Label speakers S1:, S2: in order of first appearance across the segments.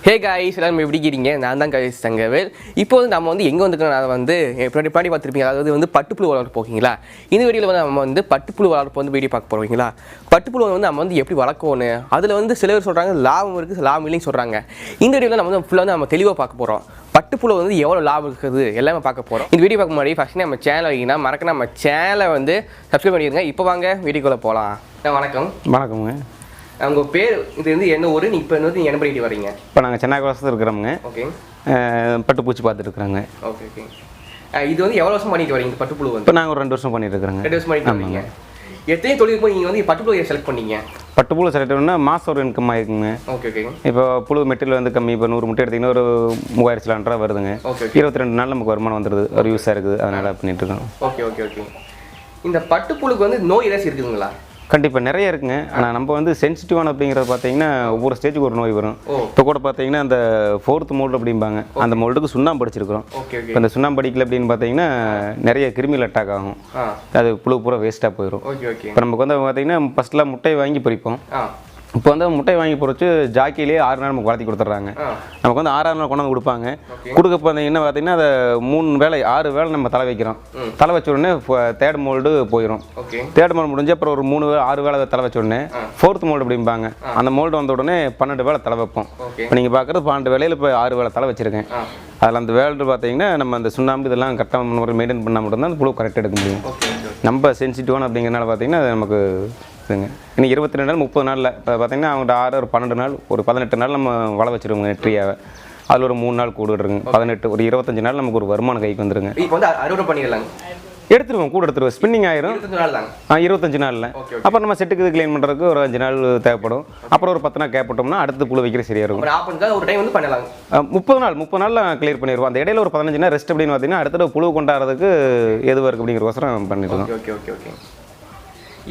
S1: Hey guys எல்லாரும் எப்படி இருக்கீங்க? நான் தான் காய்ஸ் தங்கவேல். இப்போ வந்து நம்ம வந்து எங்கே வந்துருக்கோம், நான் வந்து பின்னாடி பார்த்துருப்பீங்க. அதாவது வந்து பட்டுப்புழு வளர்ப்பு போகீங்களா? இந்த வீடியோவில் வந்து நம்ம வந்து பட்டுப்புழு வளர்ப்பு வந்து வீடியோ பார்க்க போகிறீங்களா? பட்டுப்புழு வந்து நம்ம வந்து எப்படி வளர்க்கணும், அதில் வந்து சிலர் சொல்கிறாங்க லாபம் இருக்குது, லாபம் இல்லைன்னு சொல்கிறாங்க. இந்த வீடியோவில் நம்ம வந்து ஃபுல்லாக வந்து நம்ம தெளிவாக பார்க்க போகிறோம். பட்டுப்புழு வந்து எவ்வளோ லாபம் இருக்குது எல்லாமே பார்க்க போகிறோம். இந்த வீடியோ பார்க்க முன்னாடி ஃபஸ்ட்டு நம்ம சேனல் வைக்கிங்கன்னா மறக்க நம்ம சேனலை வந்து சப்ஸ்கிரைப் பண்ணிடுங்க. இப்போ வாங்க வீடியோக்குள்ளே போகலாம். வணக்கம்.
S2: வணக்கங்க.
S1: உங்கள் பேர் இது வந்து என்ன ஊர்? இப்போ வந்து நீங்கள் என்ன பண்ணிட்டு வரீங்க?
S2: இப்போ நாங்கள் சென்னை கோசத்தில் இருக்கிறோமுங்க.
S1: ஓகே.
S2: பட்டுப்பூச்சி பார்த்துட்டு இருக்கிறாங்க.
S1: Okay okay. இது வந்து எவ்வளோ வருஷம் பண்ணிட்டு வரீங்க? பட்டுப்புழு வந்து
S2: இப்போ நாங்கள் ஒரு 2 வருஷம் பண்ணிட்டு இருக்கிறோங்க.
S1: 2 வருஷம் பண்ணிட்டு வரீங்க. எத்தனை தொழில் போய் நீங்கள் வந்து பட்டுப்புழு செலக்ட் பண்ணீங்க?
S2: பட்டுப்புழு செலக்ட் பண்ணால் மாதம் ஒரு இன்கம் ஆகிருக்குங்க.
S1: Okay okay.
S2: இப்போ புழு மெட்டீரியல் வந்து கம்மி. இப்போ 100 முட்டை எடுத்திங்கன்னா ஒரு 3000 சிலிண்டராக வருதுங்க.
S1: ஓகே.
S2: 22 நாள் நமக்கு வருமானம் வந்துடுது. ஒரு யூஸாக இருக்குது, அதனால் பண்ணிட்டு இருக்கோம்.
S1: Okay okay okay. இந்த பட்டுப்புழுக்கு வந்து நோய் ஏதாச்சும் இருக்குதுங்களா?
S2: கண்டிப்பாக நிறைய இருக்குங்க. ஆனால் நம்ம வந்து சென்சிட்டிவான அப்படிங்கிறது பார்த்தீங்கன்னா ஒவ்வொரு ஸ்டேஜுக்கு ஒரு நோய் வரும். இப்போ கூட பார்த்தீங்கன்னா அந்த 4th மோல்டு அப்படிம்பாங்க, அந்த மோல்டுக்கு சுண்ணாம்பு அடிச்சிருக்கிறோம்.
S1: Okay okay.
S2: இப்போ அந்த சுண்ணாம்பு அடிக்கல அப்படின்னு பார்த்தீங்கன்னா நிறைய கிருமிகள் அட்டாக் ஆகும். அது புழு பூரா வேஸ்ட்டாக போயிடும்.
S1: Okay okay.
S2: இப்போ நமக்கு வந்து பார்த்தீங்கன்னா ஃபஸ்ட்டில் முட்டையை வாங்கி பொறிப்போம். இப்போ வந்து முட்டையை வாங்கி பொறிச்சு ஜாக்கிலேயே 6 நாள் நமக்கு வளர்த்தி கொடுத்துட்றாங்க. நமக்கு வந்து 6 நாள் கொண்டாந்து கொடுப்பாங்க. கொடுக்க பார்த்தீங்கன்னா பார்த்தீங்கன்னா அதை 3 வேளை 6 வேளை நம்ம தலை வைக்கிறோம். தலை வச்ச உடனே 3rd மோல்டு போயிடும். 3rd மோல்டு முடிஞ்சு அப்புறம் ஒரு 6 வேளை தலை வச்ச உடனே 4th மோல்டு அப்படிம்பாங்க. அந்த மோல்டு வந்த உடனே 12 வேளை தலை வைப்போம். இப்போ நீங்கள் பார்க்குறது 12 வேளையில் இப்போ 6 வேளை தலை வச்சுருக்கேன். அதில் அந்த வேல்டு பார்த்தீங்கன்னா நம்ம அந்த சுண்ணாம்பு இதெல்லாம் கரெக்டாக முறை மெயின்டைன் பண்ணால் மட்டும்தான் அந்த புழு கரெக்டாக எடுக்க முடியும். நம்ம சென்சிட்டிவான அப்படிங்கிறனால பார்த்தீங்கன்னா அது நமக்கு இதுங்க. இன்னும் 22 நாள் 30 நாளில் இப்போ பார்த்தீங்கன்னா அவங்க 6 ஒரு 12 நாள் ஒரு 18 நாள் நம்ம வள வச்சுருவோங்க நெட்ரியாவை. அதில் ஒரு 3 நாள் கூடுருங்க. 18 ஒரு 25 நாள் நமக்கு ஒரு வருமானம் கைக்கு வந்துருங்க.
S1: இப்போ வந்து அறுவடை பண்ணிடலாங்க.
S2: எடுத்துருவோம், கூட எடுத்துருவோம். ஸ்பின்னிங் ஆயிரும் 25 நாளில். அப்புறம் நம்ம செட்டுக்கு க்ளீன் பண்ணுறதுக்கு ஒரு 5 நாள் தேவைப்படும். அப்புறம் ஒரு 10 நாள் கேப்பட்டோம்னா அடுத்து புழு வைக்கிற சரியாக இருக்கும்.
S1: ஒரு டைம் வந்து பண்ணலாம்.
S2: 30 நாளில் கிளியர் பண்ணிடுவோம். அந்த இடையில ஒரு 15 நாள் ரெஸ்ட் அப்படின்னு பார்த்தீங்கன்னா அடுத்த புழு கொண்டாடுறதுக்கு எதுவாக இருக்குது அப்படிங்கிறக்கோசரம் பண்ணிடுவோம்.
S1: Okay okay okay.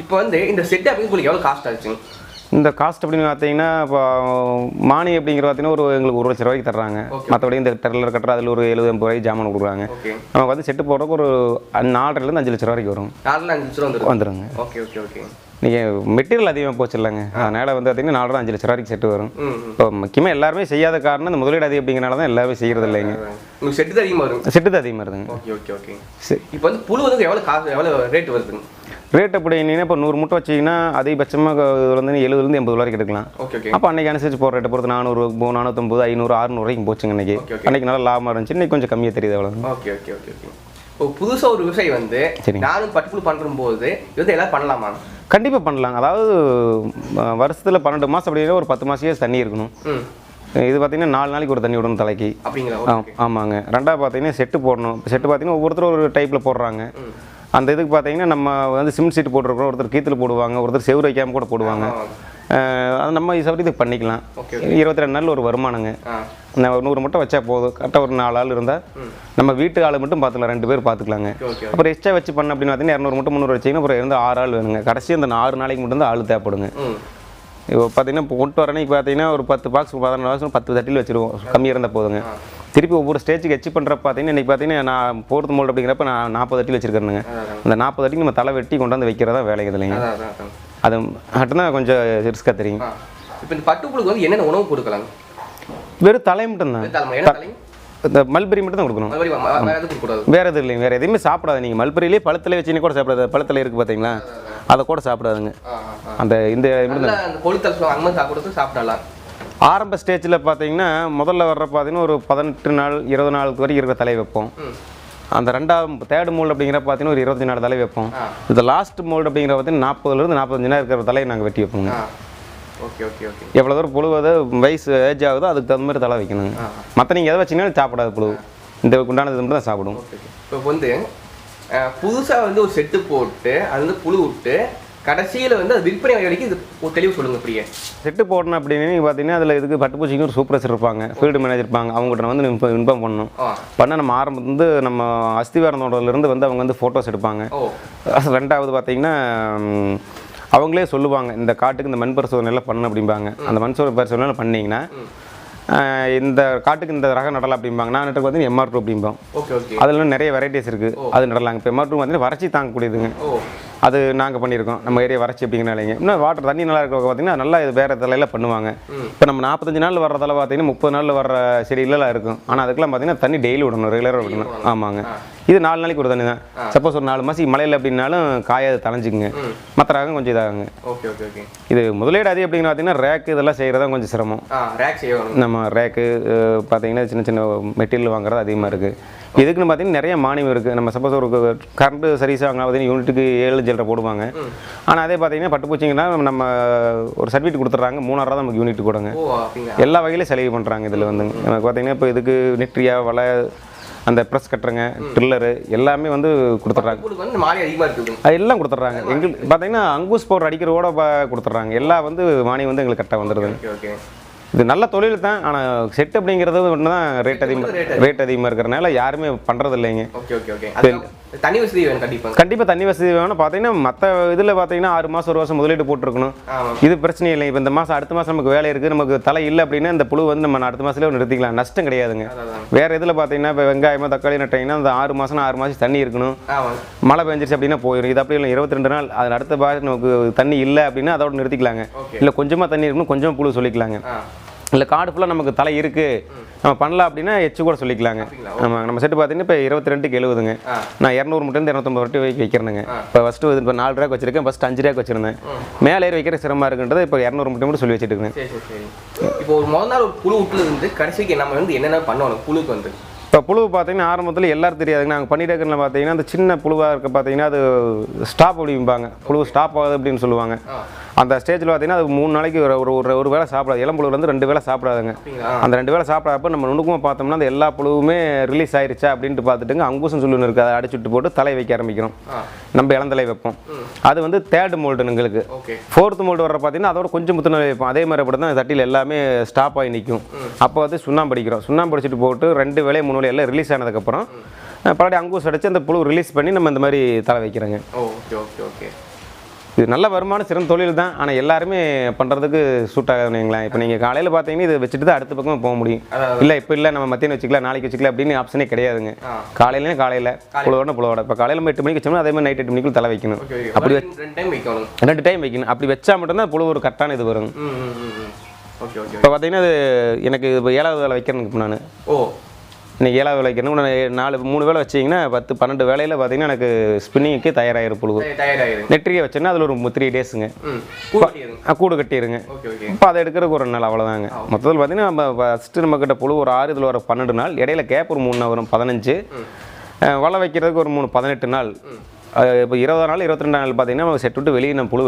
S1: இப்போ வந்து இந்த செட் அப்படிங்க உங்களுக்கு எவ்வளோ காஸ்ட் ஆச்சுங்க?
S2: இந்த காஸ்ட் அப்படின்னு பார்த்தீங்கன்னா இப்போ மானி அப்படிங்கிற பார்த்தீங்கன்னா ஒரு எங்களுக்கு 1 லட்ச ரூபாய்க்கு தர்றாங்க. மற்றபடி இந்த டெரலர் கட்டுற அதில் ஒரு 70-80 ரூபாய்க்கு ஜாமான் கொடுக்குறாங்க. நமக்கு வந்து செட்டு போடுறதுக்கு ஒரு 4.5 5 லட்ச ரூபாய்க்கு வரும்.
S1: 4-5 லட்சம் வந்துருங்க. Okay okay okay.
S2: நீங்கள் மெட்டீரியல் அதிகமாக போச்சு இல்லைங்க, அதனால் வந்து பார்த்தீங்கன்னா 4-5 லட்ச ரூபாய்க்கு செட்டு வரும். இப்போ முக்கியமாக எல்லாருமே செய்யாத காரணம் இந்த முதலீடு அதிகம் அப்படிங்கிறனால தான் எல்லாமே செய்கிறது இல்லைங்க.
S1: உங்களுக்கு செட்டு தான் அதிகமாக வரும்.
S2: செட்டு தான் அதிகமாக இருக்குங்க.
S1: Okay okay okay. சரி, இப்போ வந்து புழு வந்து எவ்வளோ ரேட் வருதுங்க?
S2: ரேட் அப்படி என்னன்னா இப்போ 100 முட்டை வச்சிங்கன்னா அதிகபட்சமாக இதில் வந்து 70 80 ரூபாய்க்கு எடுக்கலாம். அப்போ அன்றைக்கி அனுசரிச்சு போகிற ரேட்டை பொறுத்து 400 450 500 600 வரைக்கும் போச்சுங்க. அன்றைக்கி நல்லா லாபமாக இருந்துச்சு. இன்றைக்கி கொஞ்சம் கம்மியாக தெரியுது அவ்வளோ.
S1: Okay okay okay okay. இப்போ புதுசாக ஒரு விவசாயி வந்து நானும் பட்டுப்புழு பண்ணும்போது இது வந்து எல்லாம் பண்ணலாமா?
S2: கண்டிப்பாக பண்ணலாம். அதாவது வருஷத்தில் 12 மாதம் அப்படின்னா ஒரு 10 மாதம் தண்ணி இருக்கணும். இது பார்த்தீங்கன்னா 4 நாளைக்கு ஒரு தண்ணி விடணும் தலைக்கு.
S1: அப்படிங்களா?
S2: ஆமாங்க. ரெண்டாவது பார்த்தீங்கன்னா செட்டு போடணும். செட்டு பார்த்தீங்கன்னா ஒவ்வொருத்தரும் ஒரு டைப்பில் போடுறாங்க. அந்த இதுக்கு பார்த்தீங்கன்னா நம்ம வந்து சிமெண்ட் சீட்டு போட்டுருக்கோம், ஒருத்தர் கீத்தில் போடுவாங்க, ஒருத்தர் செவுறு வைக்காமல் கூட போடுவாங்க. அது நம்ம இது பண்ணிக்கலாம். 22 நாள் ஒரு வருமானங்க. 100 முட்டை வச்சா போதும். கரெக்டாக ஒரு 4 ஆள் இருந்தால் நம்ம வீட்டு ஆள் மட்டும் பார்த்துக்கலாம், 2 பேர் பார்த்துக்கலாங்க. அப்புறம் எக்ஸ்ட்ரா வச்சு பண்ண அப்படின்னு பார்த்தீங்கன்னா 200 முட்டை 300 வச்சிங்கன்னா அப்புறம் இருந்து 6 ஆள் வேணுங்க. கடைசி அந்த 6 நாளைக்கு மட்டும் தான் ஆள் தேவைப்படுங்க. இப்போ பார்த்தீங்கன்னா இப்போ கொண்டு வரணைக்கு பார்த்தீங்கன்னா ஒரு 10 பாக்ஸ் 14 பாக்ஸ் 10 தட்டில் வச்சுருவோம். கம்மியாக இருந்தால் போதுங்க. திருப்பி ஒவ்வொரு ஸ்டேஜுக்கு எச்சு பண்ணுறப்ப பார்த்தீங்கன்னா இன்றைக்கி பார்த்தீங்கன்னா நான் 4th மோல்டு அப்படிங்கிறப்ப நான் 40 தட்டில் வச்சுருக்கேனுங்க. அந்த 40 தட்டிக்கு நம்ம தலை வெட்டி கொண்டாந்து வைக்கிறதா வேலைக்கு இல்லைங்க. அது மட்டும்தான் கொஞ்சம் ரிஸ்க்காக தெரியும்.
S1: இப்போ இந்த பட்டுப்புழுக்கு வந்து என்னென்ன உணவு கொடுக்கலாம்?
S2: வெறும் தலை மட்டும்தான். இந்த மல்பெரி மட்டும் தான் கொடுக்கணும். வேறு எதுவும் இல்லைங்க. வேறு எதுவுமே சாப்பிடாது. நீங்கள் மல்பெரியிலே பழத்தில் வச்சுன்னு கூட சாப்பிடாது. பழத்தில் இருக்குது பார்த்தீங்களா, அதை கூட சாப்பிடாதுங்க. அந்த இந்த
S1: சாப்பிடலாம்.
S2: ஆரம்ப ஸ்டேஜில் பார்த்தீங்கன்னா முதல்ல வர்ற பார்த்தீங்கன்னா ஒரு 18 நாள் 20 நாளுக்கு வரைக்கும் இருக்கிற தலை வைப்போம். அந்த 3rd மோல்டு அப்படிங்கிற பார்த்தீங்கன்னா ஒரு 25 நாள் தலை வைப்போம். இந்த லாஸ்ட் மோல்டு அப்படிங்கிற பார்த்தீங்கன்னா 40 45 நாள் இருக்கிற தலையை நாங்கள் வெட்டி வைப்போங்க.
S1: Okay okay okay.
S2: எவ்வளோ தூரம் புழுவது வயசு ஏஜ் ஆகுதோ அதுக்கு தகுந்த மாதிரி தலை வைக்கணுங்க. மற்ற நீங்கள் எதை வச்சிங்கனாலும் சாப்பிடாது புழு. இந்த உண்டானது மட்டும் தான் சாப்பிடும்.
S1: இப்போ வந்து புதுசாக வந்து ஒரு செட்டு போட்டு அது வந்து புழு விட்டு கடைசியில் வந்து அது விற்பனை வரைக்கும் இது ஒரு தெளிவு சொல்லுங்கள். ஃப்ரீயா
S2: செட்டு போடணும் அப்படின்னு நீங்கள் பார்த்தீங்கன்னா அதில் இதுக்கு பட்டுப்பூச்சிக்கு ஒரு சூப்பர்வைசர் இருப்பாங்க, ஃபீல்டு மேனேஜர் இருப்பாங்க. அவங்ககிட்ட வந்து இன்ஃபார்ம் பண்ணணும். பண்ணால் நம்ம ஆரம்பம் வந்து நம்ம அஸ்திவாரந்தோடலேருந்து வந்து அவங்க வந்து ஃபோட்டோஸ் எடுப்பாங்க. ரெண்டாவது பார்த்தீங்கன்னா அவங்களே சொல்லுவாங்க இந்த காட்டுக்கு இந்த மண் பரிசோதனை எல்லாம் பண்ணணும் அப்படிம்பாங்க. அந்த மண் பரிசோதனை பண்ணிங்கன்னா இந்த காட்டுக்கு இந்த ரகம் நடலாம் அப்படிம்பாங்க. நான் நட்டுக்கு பார்த்தீங்கன்னா MR2 அப்படிம்போம். அதில் நிறைய வெரைட்டிஸ் இருக்குது, அது நடலாங்க. இப்போ MR2 பார்த்தீங்கன்னா வறட்சி தாங்கக்கூடியதுங்க. அது நாங்கள் பண்ணியிருக்கோம். நம்ம ஏரியா வறட்சி அப்படிங்கிறனாலேங்க இன்னும் வாட்டர் தண்ணி நல்லா இருக்கிற பார்த்தீங்கன்னா நல்லா இது வேறு தலையில் பண்ணுவாங்க. இப்போ நம்ம 45 நாள் வர்றதால பார்த்தீங்கன்னா 30 நாளில் வர்ற செடிகளெல்லாம் இருக்கும். ஆனால் அதுக்கெல்லாம் பார்த்தீங்கன்னா தண்ணி டெய்லி விடணும், ரெகுலராக விடணும். ஆமாங்க, இது 4 நாளைக்கு ஒரு தண்ணி தான். சப்போஸ் ஒரு 4 மாதம் மழையில் அப்படின்னாலும் காயாது தளைஞ்சிக்குங்க, மற்ற ராகம் கொஞ்சம் இதாகுங்க.
S1: Okay okay okay. இது
S2: முதலீடு அதிகம் அப்படிங்கிற பார்த்தீங்கன்னா ரேக்கு இதெல்லாம் செய்கிறதா கொஞ்சம் சிரமம்.
S1: ரேக் செய்யணும். நம்ம
S2: ரேக்கு பார்த்தீங்கன்னா சின்ன சின்ன மெட்டீரியல் வாங்குறது அதிகமாக இருக்குது. இதுக்குன்னு பார்த்தீங்கன்னா நிறைய மானியம் இருக்குது. நம்ம சப்போஸ் ஒரு கரண்ட் சர்வீஸ் வாங்கினா பார்த்தீங்கன்னா யூனிட்டுக்கு 7 ஜில்லரை போடுவாங்க. ஆனால் அதே பார்த்தீங்கன்னா பட்டுப்பூச்சிங்கன்னா நம்ம ஒரு சர்டிஃபிகேட் கொடுத்துட்றாங்க, 3000 தான் நமக்கு யூனிட் கொடுங்க. எல்லா வகையிலும் செலவு பண்ணுறாங்க. இதில் வந்து நமக்கு பார்த்தீங்கன்னா இப்போ இதுக்கு நெட்ரியா வலை அந்த ப்ரெஸ் கட்டுறங்க ட்ரில்லரு எல்லாமே வந்து கொடுத்துட்றாங்க. எல்லாம் கொடுத்துட்றாங்க. எங்களுக்கு பார்த்தீங்கன்னா அங்கூஸ் பவுடர் அடிக்கிறதோட கொடுத்துட்றாங்க. எல்லாம் வந்து மானியம் வந்து எங்களுக்கு கரெக்டாக வந்துடுது. இது நல்ல தொழில் தான். ஆனால் செட் அப்படிங்கிறது ஒன்று தான் ரேட் அதிகமாக இருக்கிறனால யாருமே பண்ணுறது இல்லைங்க.
S1: தண்ணி வசதி வேணும்
S2: கண்டிப்பாக தண்ணி வசதி வேணும். பார்த்தீங்கன்னா மற்ற இதில் பார்த்தீங்கன்னா 6 மாதம் 1 வருஷம் முதலீடு போட்டுருக்கணும். இது பிரச்சனை இல்லை. இப்போ இந்த மாதம் அடுத்த மாதம் நமக்கு வேலை இருக்குது, நமக்கு தலை இல்லை அப்படின்னா இந்த புழு வந்து நம்ம அடுத்த மாதத்துல நிறுத்திக்கலாம், நஷ்டம் கிடையாதுங்க. வேறு இதில் பார்த்தீங்கன்னா இப்போ வெங்காயமோ தக்காளி நட்டிங்கன்னா அந்த 6 மாதம் தண்ணி இருக்கணும். மழை பெஞ்சிருச்சு அப்படின்னா போயிடும். இது அப்படி இல்லை, 22 நாள் அது அடுத்த மாதம் நமக்கு தண்ணி இல்லை அப்படின்னா அதோட நிறுத்திக்கலாங்க. இல்லை கொஞ்சமாக தண்ணி இருக்கணும், கொஞ்சமாக புழு சொல்லிக்கலாங்க. இல்லை காடு ஃபுல்லாக நமக்கு தலை இருக்குது நம்ம பண்ணலாம் அப்படின்னா எச்சு கூட சொல்லிக்கலாங்க. ஆமாம், நம்ம செட்டு பார்த்தீங்கன்னா இப்போ 22க்கு 70ங்க. நான் 200 முட்டை 250 வைக்கிறேனுங்க. இப்போ ஃபஸ்ட்டு இப்போ 4 ரூபாய்க்கு வச்சிருக்கேன், ஃபஸ்ட்டு 5 ரூபாய்க்கு வச்சிருந்தேன். மேலே ஏறி வைக்கிற சிரமமாக இருக்குன்றது இப்போ 200 முட்டை மட்டும் சொல்லி வச்சுட்டு இருக்கேன்.
S1: இப்போ ஒரு முதல் நாள் ஒரு புழு விட்டுல இருந்து கடைசிக்கு நம்ம வந்து என்னென்ன பண்ணணும் புழுக்கு வந்து?
S2: இப்போ புழு பார்த்தீங்கன்னா ஆரம்பத்தில் எல்லாரும் தெரியாதுங்க. நாங்கள் பண்ணிட்டு இருக்கிற பார்த்தீங்கன்னா அந்த சின்ன புழுவாக இருக்க பார்த்தீங்கன்னா அது ஸ்டாப் அப்படிம்பாங்க, புழு ஸ்டாப் ஆகுது அப்படின்னு சொல்லுவாங்க. அந்த ஸ்டேஜில் பார்த்தீங்கன்னா அது 3 நாளைக்கு ஒரு வேளை சாப்பிடாது. இளம்புழு வந்து 2 வேளை சாப்பிடாதுங்க. அந்த 2 வேளை சாப்பிட்றப்ப நம்ம நுணுக்கமாக பார்த்தோம்னா அந்த எல்லா புழுவுமே ரிலீஸ் ஆயிருச்சா அப்படின்ட்டு பார்த்துட்டுங்க அங்கூசம் சொல்லுன்னு இருக்குது, அதை அடிச்சுட்டு போட்டு தலை வைக்க ஆரம்பிக்கிறோம். நம்ம இளந்தலை வைப்போம். அது வந்து 3rd மோல்டு எங்களுக்கு. 4th மோல்டு வர பார்த்தீங்கன்னா அதோட கொஞ்சம் முத்துணை வைப்போம். அதே மாதிரி அப்படி தான் தட்டியில் எல்லாமே ஸ்டாப் ஆகி நிற்கும். அப்போ வந்து சுண்ணாம்பு அடிக்கிறோம். சுண்ணாம்பு அடிச்சுட்டு போட்டு 2 வேளை 3 வேளை எல்லாம் ரிலீஸ் ஆனதுக்கப்புறம் பழைய அங்கூஸ் அடித்து அந்த புழு ரிலீஸ் பண்ணி நம்ம இந்த மாதிரி தலை வைக்கிறோங்க.
S1: Okay okay okay.
S2: இது நல்ல வருமானம், சிறந்த தொழில் தான். ஆனால் எல்லாருமே பண்ணுறதுக்கு சூட் ஆகாதுங்களா. இப்போ நீங்கள் காலையில் பார்த்தீங்கன்னா இதை வச்சுட்டு தான் அடுத்த பக்கம் போக முடியும். இல்லை இப்போ இல்லை நம்ம மத்தியானம் வச்சுக்கலாம், நாளைக்கு வச்சுக்கலாம் அப்படின்னு ஆப்ஷனே கிடையாதுங்க. காலையிலே காலையில் புலவோட இப்போ காலையில் நம்ம 8 மணிக்கு வச்சோம்னா அதே மாதிரி நைட் 8 மணிக்குள்ள தலை வைக்கணும். அப்படி 2 டைம் வைக்கணும். அப்படி வச்சா மட்டும்தான் புழு ஒரு கரெக்டான இது வரும். இப்போ பார்த்தீங்கன்னா இது எனக்கு இப்போ 7வது வேலை வைக்கிறேன். இப்போ நான் இன்றைக்கி 7வது வேலை வைக்கணும். 3 வேலை வச்சிங்கன்னா 10-12 வேலையில் பார்த்தீங்கன்னா எனக்கு ஸ்பின்னிங்க்கு தயாராகிடும் புழு. நெட்ரியை வச்சோன்னா அதில் ஒரு 3 டேஸுங்க கூடு கட்டிடுங்க. இப்போ அதை எடுக்கிறதுக்கு ஒரு நாள் அவ்வளோதாங்க. மொத்தத்தில் பார்த்தீங்கன்னா நம்ம ஃபஸ்ட்டு நம்மக்கிட்ட புழு ஒரு 6, இதில் ஒரு 12 நாள், இடையில கேப் ஒரு 3 நாள் வரும் 15, வலை வைக்கிறதுக்கு ஒரு 18 நாள். இப்போ 20 நாள் 22 நாள் பார்த்தீங்கன்னா நம்ம செட் விட்டு வெளியே நம்ம புழு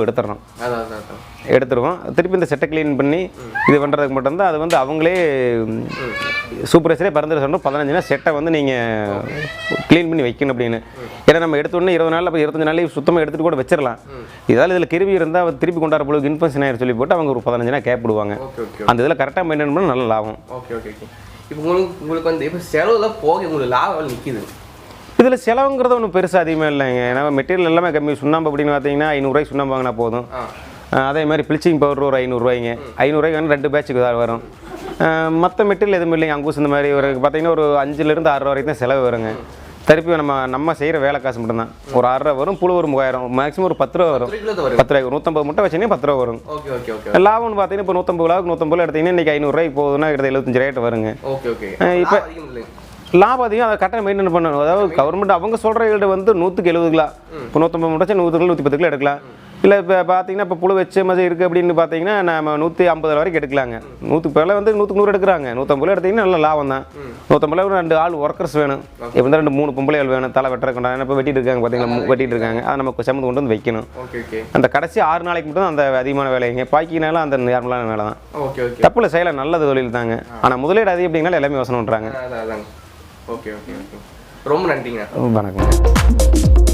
S2: எடுத்துருவோம். திருப்பி இந்த செட்டை க்ளீன் பண்ணி இது பண்ணுறதுக்கு மட்டும்தான். அது வந்து அவங்களே சூப்பர்வைசரே பறந்துட சொல்கிறோம் 15 நாள் செட்டை வந்து நீங்கள் க்ளீன் பண்ணி வைக்கணும் அப்படின்னு. ஏன்னா நம்ம எடுத்தோடனே 20 நாளில் இப்போ 25 நாளைக்கு சுத்தமாக எடுத்துகிட்டு கூட வச்சிடலாம். இதால் இதில் கிருமி இருந்தால் திருப்பி கொண்டாட புழுக்கு இன்ஃபெக்ஷன் ஆயிரம் சொல்லி போட்டு அவங்க ஒரு 15 நாள் கேப் விடுவாங்க. அந்த இதில் கரெக்டாக மெயின்டைன் பண்ண நல்ல லாபம்.
S1: இப்போ உங்களுக்கு வந்து இப்போ செலவுலாம் போக உங்களுக்கு லாபம் நிற்கிது.
S2: இதில் செலவுங்கிறது ஒன்றும் பெருசாக அதிகமாக இல்லைங்க. ஏன்னா மெட்டீரியல் எல்லாமே கம்மி. சுண்ணாம்பு அப்படின்னு பார்த்தீங்கன்னா 500 ரூபாய்க்கு சுண்ணாம்பு வாங்கினா போதும். அதே மாதிரி ப்ளீச்சிங் பவுடர் ஒரு 500 ரூபாய்ங்க. 500 ரூபாய்க்கு வந்து 2 பேட்சுக்கு தான் வரும். மற்ற மெட்டீரியல் எதுவும் இல்லைங்க. அங்கூஸ் இந்த மாதிரி ஒரு பார்த்தீங்கன்னா ஒரு 5லேருந்து 6 ரூபா வரைக்கும் தான் செலவு வருங்க. திருப்பி நம்ம செய்கிற வேலை காசு மட்டும்தான். ஒரு 6 ரூபா வரும். புழு ஒரு 3000, மேக்ஸிமம் ஒரு 10 ரூபா வரும். 10 ரூபாய்க்கு 150 முட்டை வச்சிங்கன்னா 10 ரூபா வரும். லாபம்னு பார்த்தீங்கன்னா இப்போ 150 கிலோவுக்கு 150 எடுத்தீங்கன்னா இன்றைக்கி 500 ரூபாய்க்கு போகுதுன்னா கிட்ட 75 ரேட் வருங்க. இப்போ லாபம் அதிகம், அதை கரெக்டாக மெயின்டைன் பண்ணணும். அதாவது கவர்மெண்ட் அவங்க சொல்கிற ஈல்டு வந்து 100க்கு 70 கிலோ. இப்போ 150 முட்டை 100 கிலோ 110 கிலோ எடுக்கலாம். இல்லை இப்போ பார்த்தீங்கன்னா இப்போ புழு வச்ச மாதிரி இருக்குது அப்படின்னு பார்த்தீங்கன்னா நம்ம 150 வரைக்கும் எடுக்கலாங்க. 100க்கு பேரில் வந்து 100க்கு 100 எடுக்கிறாங்க. 150 எடுத்தீங்கன்னா நல்ல லாபம் தான். 150 2 ஆள் ஒர்க்கர்ஸ் வேணும். இப்போ வந்து 2-3 பொம்பளைகள் வேணும். தலை வெட்டுற கொண்டாங்க. இப்போ வெட்டிட்டு இருக்காங்க பார்த்தீங்கன்னா, வெட்டிட்டு இருக்காங்க. அதை நமக்கு சம்மந்து கொண்டு வந்து வைக்கணும். அந்த கடைசி 6 நாளைக்கு மட்டும் அந்த அதிகமான வேலைங்க. பாக்கினாலும் அந்த நார்மலான வேலை தான். தப்புல செய்யலாம், நல்லது தொழில் தாங்க. ஆனால் முதலீடு அதிகம் அப்படின்னாலும் எல்லாமே யோசனை பண்ணுறாங்க.
S1: ரொம்ப நன்றிங்க.
S2: வணக்கம்.